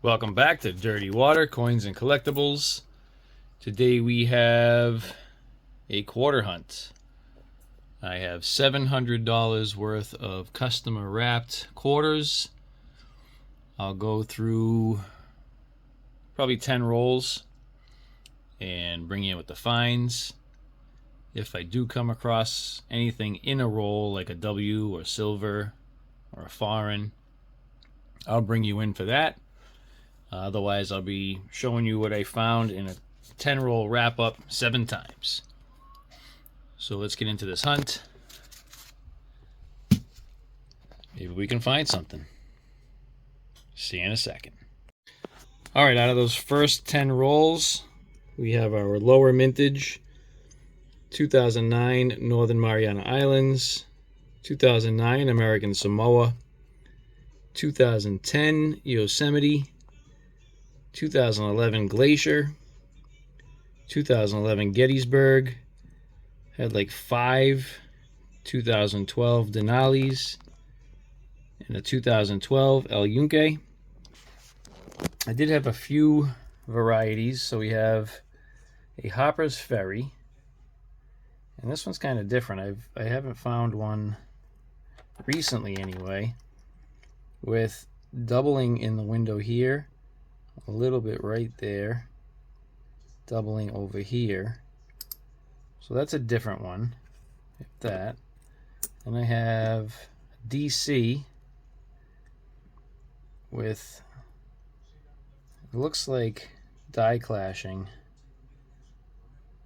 Welcome back to Dirty Water, Coins and Collectibles. Today we have a quarter hunt. I have $700 worth of customer wrapped quarters. I'll go through probably 10 rolls and bring you with the finds. If I do come across anything in a roll like a W or silver or a foreign, I'll bring you in for that. Otherwise, I'll be showing you what I found in a 10 roll wrap up 7 times. So let's get into this hunt. Maybe we can find something. See you in a second. Alright, out of those first 10 rolls, we have our lower mintage 2009 Northern Mariana Islands, 2009 American Samoa, 2010 Yosemite, 2011 Glacier, 2011 Gettysburg, had like 5 2012 Denali's, and a 2012 El Yunque. I did have a few varieties, so we have a Hopper's Ferry, and this one's kind of different. I haven't found one recently anyway, with doubling in the window here, a little bit right there, doubling over here. So that's a different one. That. And I have DC with, it looks like die clashing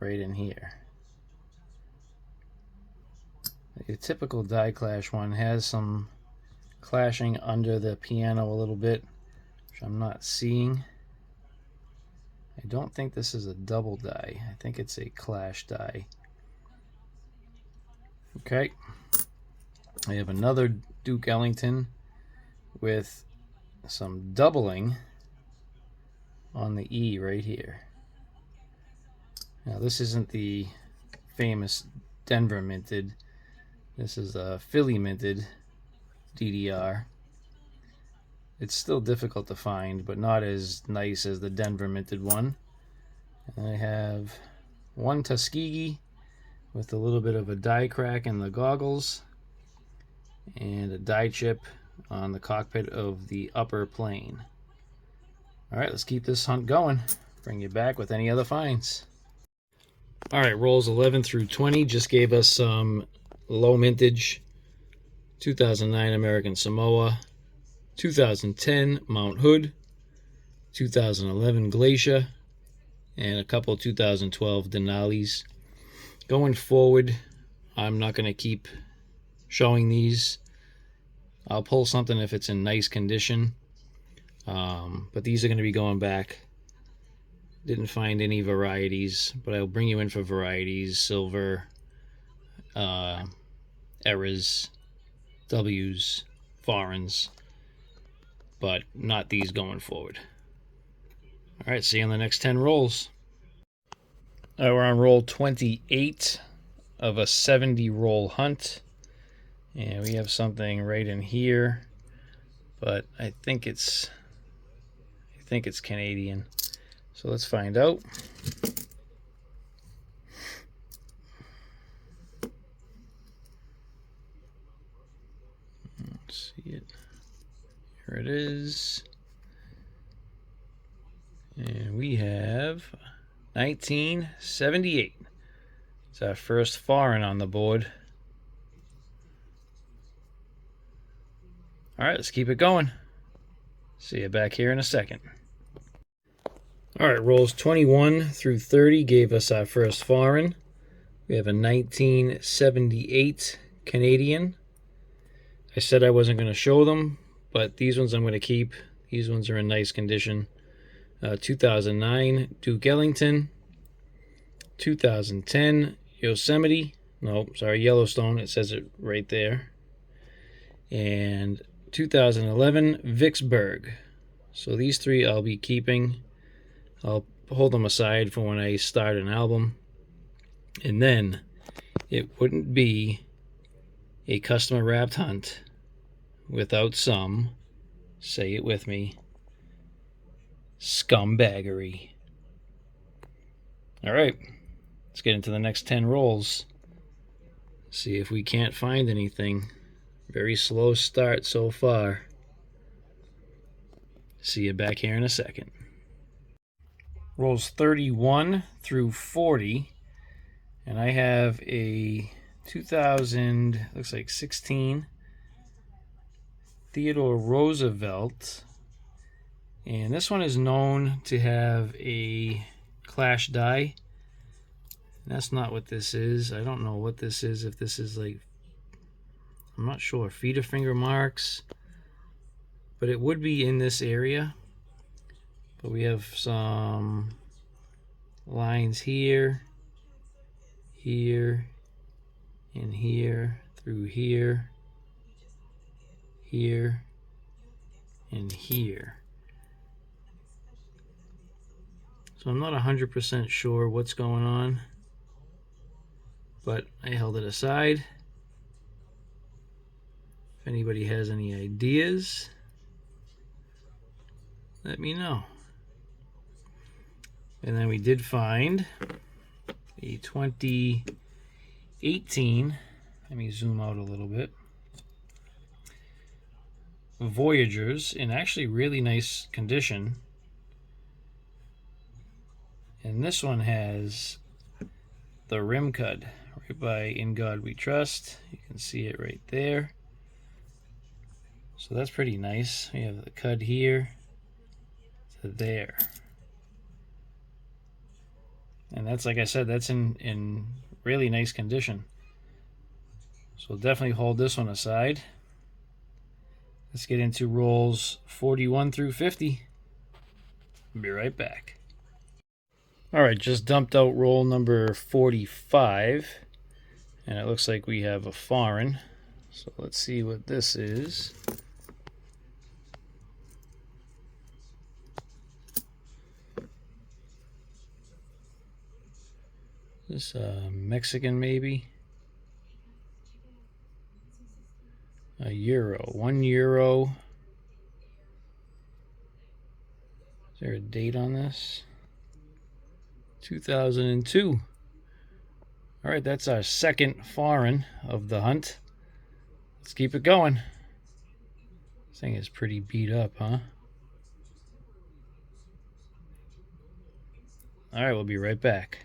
right in here. A typical die clash one has some clashing under the piano a little bit, which I'm not seeing. I don't think this is a double die. I think it's a clash die. Okay. I have another Duke Ellington with some doubling on the E right here. Now this isn't the famous Denver minted. This is a Philly minted DDR. It's still difficult to find, but not as nice as the Denver minted one. And I have one Tuskegee with a little bit of a die crack in the goggles and a die chip on the cockpit of the upper plane. Alright, let's keep this hunt going. Bring you back with any other finds. Alright, rolls 11 through 20 just gave us some low mintage 2009 American Samoa, 2010 Mount Hood, 2011 Glacier, and a couple 2012 Denali's. Going forward, I'm not going to keep showing these. I'll pull something if it's in nice condition, but these are going to be going back. Didn't find any varieties, but I'll bring you in for varieties: silver, errors, W's, foreigns, but not these going forward. Alright, see you on the next 10 rolls. Alright, we're on roll 28 of a 70 roll hunt. And we have something right in here, but I think it's Canadian. So let's find out. Let's see it. Here it is. And we have 1978. It's our first foreign on the board. Alright, let's keep it going. See you back here in a second. Alright, rolls 21 through 30 gave us our first foreign. We have a 1978 Canadian. I said I wasn't going to show them, but these ones I'm going to keep. These ones are in nice condition. 2009 Duke Ellington, 2010 Yosemite, no, sorry, Yellowstone, it says it right there, and 2011 Vicksburg. So these 3 I'll be keeping. I'll hold them aside for when I start an album. And then it wouldn't be a customer wrapped hunt without some, say it with me, Scumbaggery. All right, let's get into the next 10 rolls. See if we can't find anything. Very slow start so far. See you back here in a second. Rolls 31 through 40. And I have a 2000, looks like 16, Theodore Roosevelt. And this one is known to have a clash die. That's not what this is. I don't know what this is. If this is like, I'm not sure, feeder finger marks. But it would be in this area. But we have some lines here, here, and here, through here, here, and here. So I'm not 100% sure what's going on, but I held it aside. If anybody has any ideas, let me know. And then we did find a 2018, let me zoom out a little bit, Voyagers, in actually really nice condition. And this one has the rim cud right by In God We Trust. You can see it right there. So that's pretty nice. We have the cud here to there. And that's, like I said, that's in really nice condition. So definitely hold this one aside. Let's get into rolls 41 through 50. Be right back. All right, just dumped out roll number 45. And it looks like we have a foreign. So let's see what this is. This Mexican maybe? A euro. €1. Is there a date on this? 2002. All right, that's our second foreign of the hunt. Let's keep it going. This thing is pretty beat up, huh? All right, we'll be right back.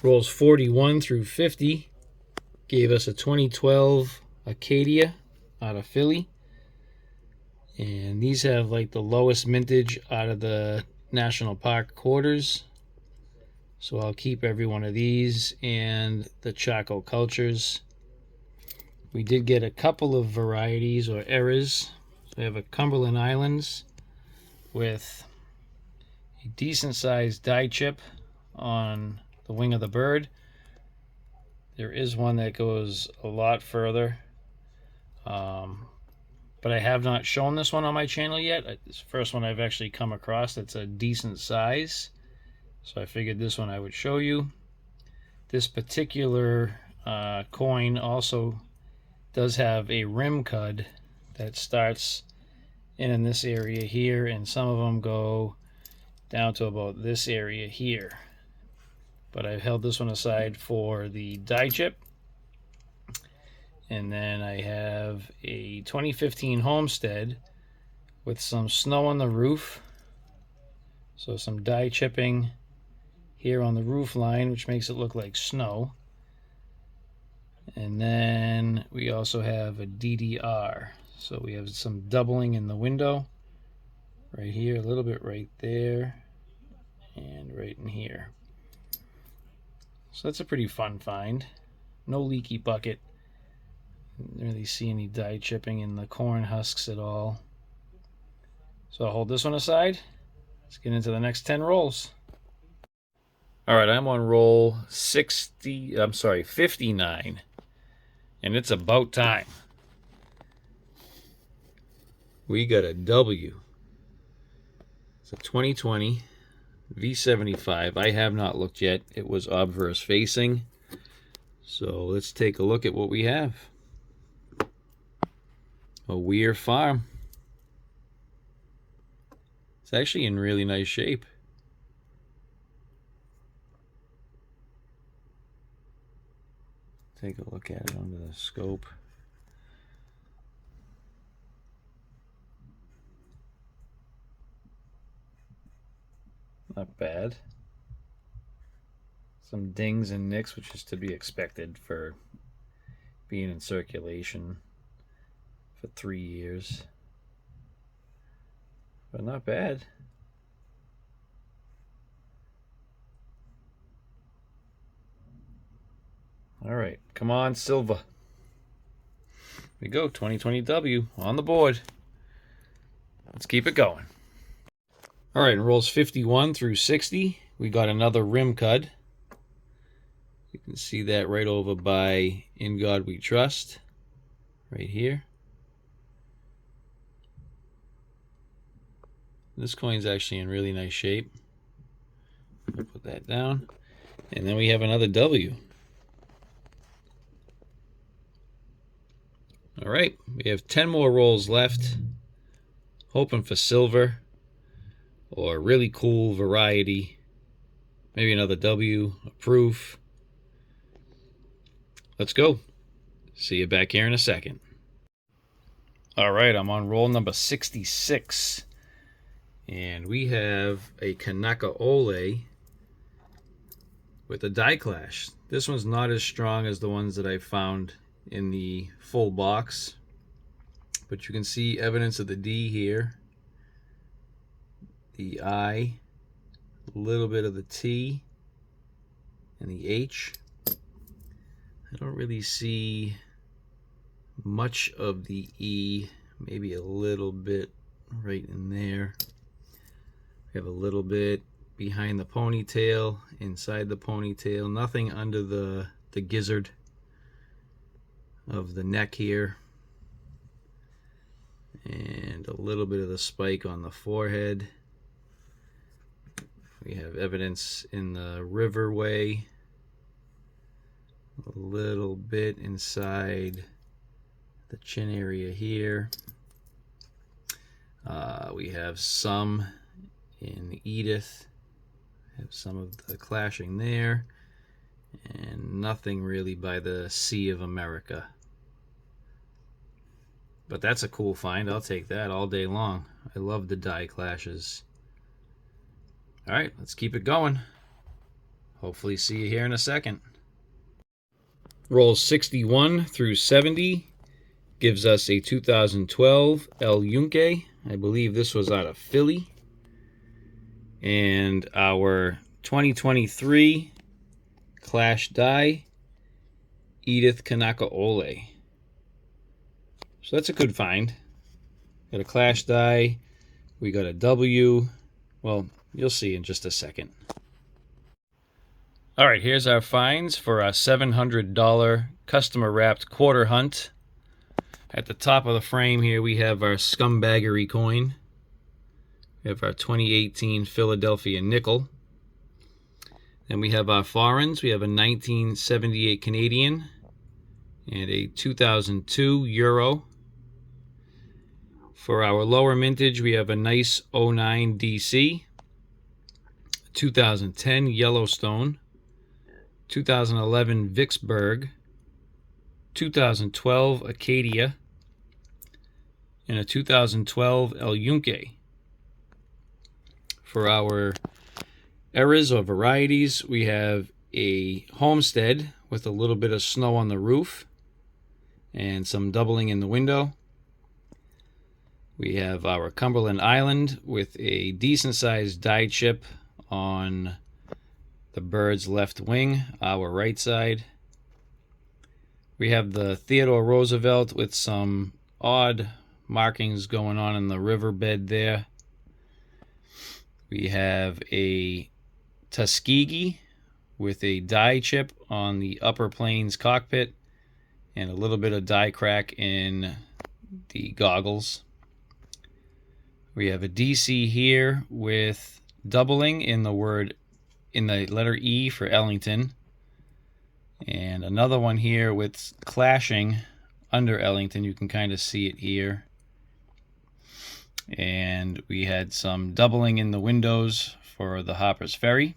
Rolls 41 through 50 gave us a 2012 Acadia out of Philly. And these have like the lowest mintage out of the National Park quarters. So I'll keep every one of these and the Chaco Cultures. We did get a couple of varieties or errors. So we have a Cumberland Islands with a decent sized die chip on the wing of the bird. There is one that goes a lot further. But I have not shown this one on my channel yet. It's the first one I've actually come across that's a decent size. So I figured this one I would show you. This particular coin also does have a rim cud that starts in this area here, and some of them go down to about this area here. But I've held this one aside for the die chip. And then I have a 2015 Homestead with some snow on the roof. So some die chipping here on the roof line, which makes it look like snow. And then we also have a DDR. So we have some doubling in the window. Right here, a little bit right there. And right in here. So that's a pretty fun find. No leaky bucket. Didn't really see any die chipping in the corn husks at all. So I'll hold this one aside. Let's get into the next 10 rolls. All right, I'm on roll 59. And it's about time. We got a W. It's a 2020 V75. I have not looked yet. It was obverse facing. So let's take a look at what we have. A Weir Farm. It's actually in really nice shape. Take a look at it under the scope. Not bad. Some dings and nicks, which is to be expected for being in circulation for 3 years. But not bad. All right, come on, Silva. Here we go, 2020W on the board. Let's keep it going. All right, in rolls 51 through 60, we got another rim cud. You can see that right over by In God We Trust, right here. This coin's actually in really nice shape. I'll put that down. And then we have another W. All right, we have 10 more rolls left. Hoping for silver or a really cool variety. Maybe another W, a proof. Let's go. See you back here in a second. All right, I'm on roll number 66. And we have a Kanaka Ole with a die clash. This one's not as strong as the ones that I found in the full box, but you can see evidence of the D here, the I, a little bit of the T, and the H. I don't really see much of the E, maybe a little bit right in there. We have a little bit behind the ponytail, inside the ponytail, nothing under the gizzard of the neck here, and a little bit of the spike on the forehead. We have evidence in the riverway, a little bit inside the chin area here. We have some in Edith, have some of the clashing there, and nothing really by the Sea of America. But that's a cool find. I'll take that all day long. I love the die clashes. All right, let's keep it going. Hopefully see you here in a second. Rolls 61 through 70 gives us a 2012 El Yunque. I believe this was out of Philly. And our 2023 Clash Die, Edith Kanaka Ole. So that's a good find. Got a Clash Die. We got a W. Well, you'll see in just a second. All right, here's our finds for our $700 customer wrapped quarter hunt. At the top of the frame here, we have our Scumbaggery coin. We have our 2018 Philadelphia nickel. Then we have our foreigns. We have a 1978 Canadian and a 2002 Euro. For our lower mintage, we have a nice 09 DC, 2010 Yellowstone, 2011 Vicksburg, 2012 Acadia, and a 2012 El Yunque. For our eras or varieties, we have a Homestead with a little bit of snow on the roof and some doubling in the window. We have our Cumberland Island with a decent sized die chip on the bird's left wing, our right side. We have the Theodore Roosevelt with some odd markings going on in the riverbed there. We have a Tuskegee with a die chip on the upper planes cockpit and a little bit of die crack in the goggles. We have a DC here with doubling in the letter E for Ellington, and another one here with clashing under Ellington. You can kind of see it here. And we had some doubling in the windows for the Hopper's Ferry.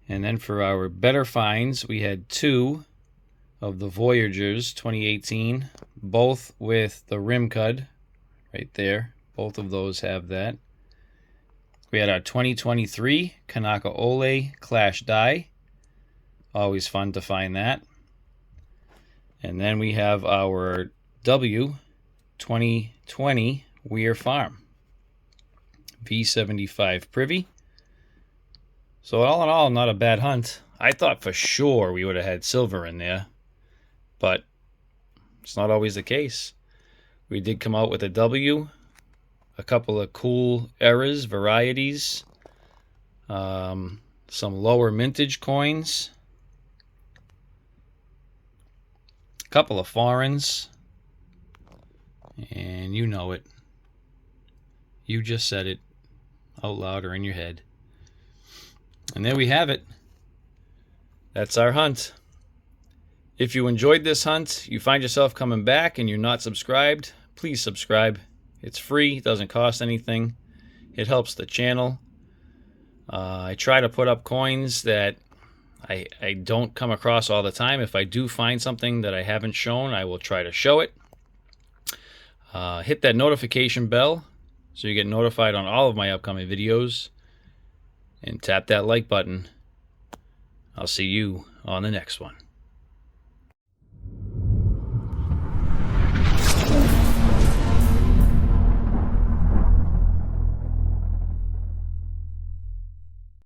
And then for our better finds, we had 2 of the Voyagers 2018, both with the rim cud right there. Both of those have that. We had our 2023 Kanaka Ole Clash Die. Always fun to find that. And then we have our W 2020 Weir Farm V75 Privy. So all in all, not a bad hunt. I thought for sure we would have had silver in there, but it's not always the case. We did come out with a W, a couple of cool eras, varieties, some lower mintage coins, a couple of foreigns, and you know it. You just said it out loud or in your head. And there we have it. That's our hunt. If you enjoyed this hunt, you find yourself coming back and you're not subscribed, please subscribe. It's free, it doesn't cost anything. It helps the channel. I try to put up coins that I don't come across all the time. If I do find something that I haven't shown, I will try to show it. Hit that notification bell so you get notified on all of my upcoming videos. And tap that like button. I'll see you on the next one.